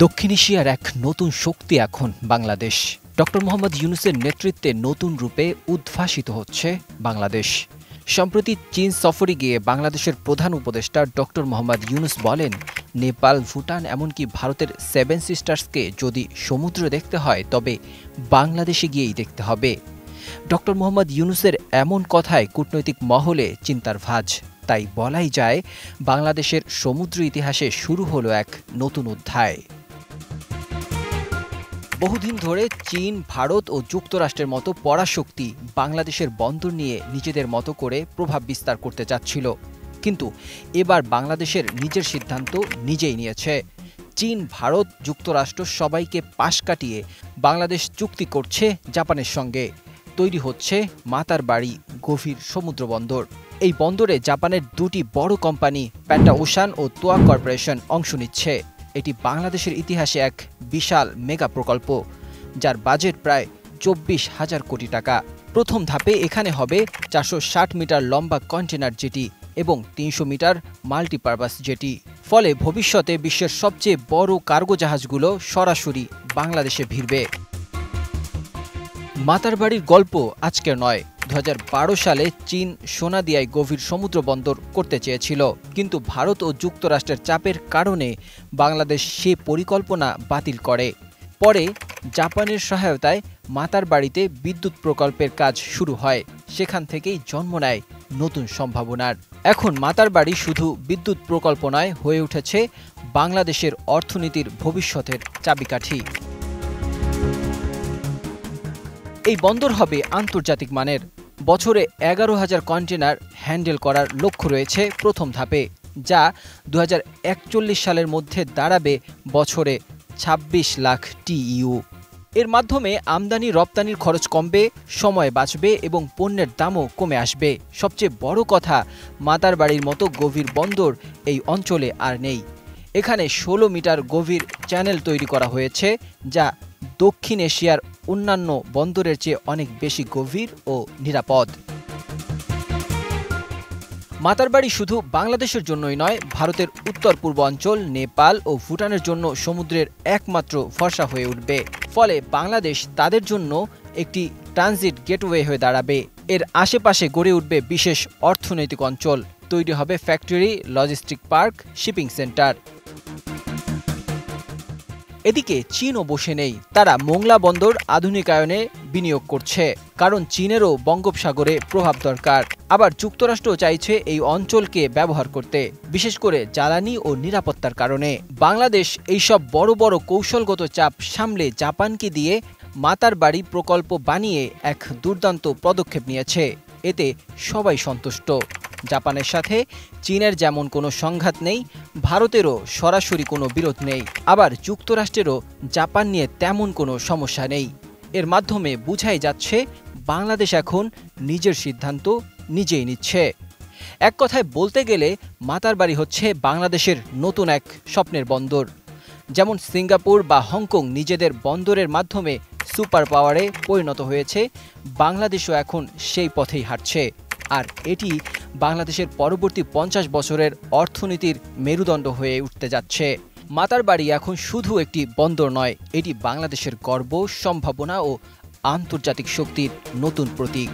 দক্ষিণ এশিয়ার এক নতুন শক্তি এখন বাংলাদেশ। ডক্টর মোহাম্মদ ইউনূসের নেতৃত্বে নতুন রূপে উদ্ভাসিত হচ্ছে বাংলাদেশ। সম্প্রতি চীন সফরে গিয়ে বাংলাদেশের প্রধান উপদেষ্টা ডক্টর মোহাম্মদ ইউনূস বলেন, নেপাল, ভুটান এমনকি ভারতের সেভেন সিস্টার্সকে যদি সমুদ্রে দেখতে হয় তবে বাংলাদেশে গিয়েই দেখতে হবে। ডক্টর মোহাম্মদ ইউনূসের এমন কথায় কূটনৈতিক মহলে চিন্তার ভাঁজ। তাই বলাই যায় বাংলাদেশের সমুদ্র ইতিহাসে শুরু হলো এক নতুন অধ্যায়। বহুদিন ধরে চীন, ভারত ও যুক্তরাষ্ট্রের মতো পরাশক্তি বাংলাদেশের বন্দর নিয়ে নিজেদের মতো করে প্রভাব বিস্তার করতে চাচ্ছিল, কিন্তু এবার বাংলাদেশের নিজের সিদ্ধান্ত নিজেই নিয়েছে। চীন, ভারত, যুক্তরাষ্ট্র সবাইকে পাশ কাটিয়ে বাংলাদেশ চুক্তি করছে জাপানের সঙ্গে। তৈরি হচ্ছে মাতারবাড়ি গভীর সমুদ্র বন্দর। এই বন্দরে জাপানের দুটি বড় কোম্পানি প্যান্টা ওশান ও তোয়া কর্পোরেশন অংশ নিচ্ছে। এটি বাংলাদেশের ইতিহাসে এক বিশাল মেগা প্রকল্প, যার বাজেট প্রায় 24,000 কোটি টাকা। প্রথম ধাপে এখানে হবে 460 মিটার লম্বা কন্টেনার জেটি এবং 300 মিটার মাল্টিপারপাস জেটি। ফলে ভবিষ্যতে বিশ্বের সবচেয়ে বড় কার্গো জাহাজগুলো সরাসরি বাংলাদেশে ভিড়বে। মাতারবাড়ির গল্প আজকের নয়। 2012 সালে চীন সোনাদিয়ায় গভীর সমুদ্র বন্দর করতে চেয়েছিল, কিন্তু ভারত ও যুক্তরাষ্ট্রের চাপের কারণে বাংলাদেশ সে পরিকল্পনা বাতিল করে। পরে জাপানের সহায়তায় মাতারবাড়িতে বিদ্যুৎ প্রকল্পের কাজ শুরু হয়। সেখান থেকেই জন্ম নেয় নতুন সম্ভাবনার। এখন মাতারবাড়ি শুধু বিদ্যুৎ প্রকল্প নয়, হয়ে উঠেছে বাংলাদেশের অর্থনীতির ভবিষ্যতের চাবিকাঠি। এই বন্দর হবে আন্তর্জাতিক মানের। বছরে 11,000 কন্টেনার হ্যান্ডেল করার লক্ষ্য রয়েছে প্রথম ধাপে, যা 2041 সালের মধ্যে দাঁড়াবে বছরে 26 লাখ TEU। এর মাধ্যমে আমদানি রপ্তানির খরচ কমবে, সময় বাঁচবে এবং পণ্যের দামও কমে আসবে। সবচেয়ে বড় কথা, মাতারবাড়ির মতো গভীর বন্দর এই অঞ্চলে আর নেই। এখানে 16 মিটার গভীর চ্যানেল তৈরি করা হয়েছে, যা দক্ষিণ এশিয়ার অন্যান্য বন্দরের চেয়ে অনেক বেশি গভীর ও নিরাপদ। মাতারবাড়ি শুধু বাংলাদেশের জন্যই নয়, ভারতের উত্তর পূর্ব অঞ্চল, নেপাল ও ভুটানের জন্য সমুদ্রের একমাত্র ভরসা হয়ে উঠবে। ফলে বাংলাদেশ তাদের জন্য একটি ট্রানজিট গেটওয়ে হয়ে দাঁড়াবে। এর আশেপাশে গড়ে উঠবে বিশেষ অর্থনৈতিক অঞ্চল, তৈরি হবে factory, logistic park, shipping centre. এদিকে চীনও বসে নেই। তারা মোংলা বন্দর আধুনিকায়নে বিনিয়োগ করছে, কারণ চীনেরও বঙ্গোপসাগরে প্রভাব দরকার। আবার যুক্তরাষ্ট্র চাইছে এই অঞ্চলকে ব্যবহার করতে, বিশেষ করে জ্বালানি ও নিরাপত্তার কারণে। বাংলাদেশ এইসব বড় বড় কৌশলগত চাপ সামলে জাপানকে দিয়ে মাতারবাড়ি প্রকল্প বানিয়ে এক দুর্দান্ত পদক্ষেপ নিয়েছে। এতে সবাই সন্তুষ্ট। জাপানের সাথে চীনের যেমন কোনো সংঘাত নেই, ভারতেরও সরাসরি কোনো বিরোধ নেই, আবার যুক্তরাষ্ট্রেরও জাপান নিয়ে তেমন কোনো সমস্যা নেই। এর মাধ্যমে বোঝাই যাচ্ছে বাংলাদেশ এখন নিজের সিদ্ধান্ত নিজেই নিচ্ছে। এক কথায় বলতে গেলে মাতারবাড়ি হচ্ছে বাংলাদেশের নতুন এক স্বপ্নের বন্দর। যেমন সিঙ্গাপুর বা হংকং নিজেদের বন্দরের মাধ্যমে সুপার পাওয়ারে পরিণত হয়েছে, বাংলাদেশও এখন সেই পথেই হাঁটছে। আর এটি বাংলাদেশের পরবর্তী 50 বছরের অর্থনীতির মেরুদণ্ড হয়ে উঠতে যাচ্ছে। মাতারবাড়ি এখন শুধু একটি বন্দর নয়, এটি বাংলাদেশের গর্ব, সম্ভাবনা ও আন্তর্জাতিক শক্তির নতুন প্রতীক।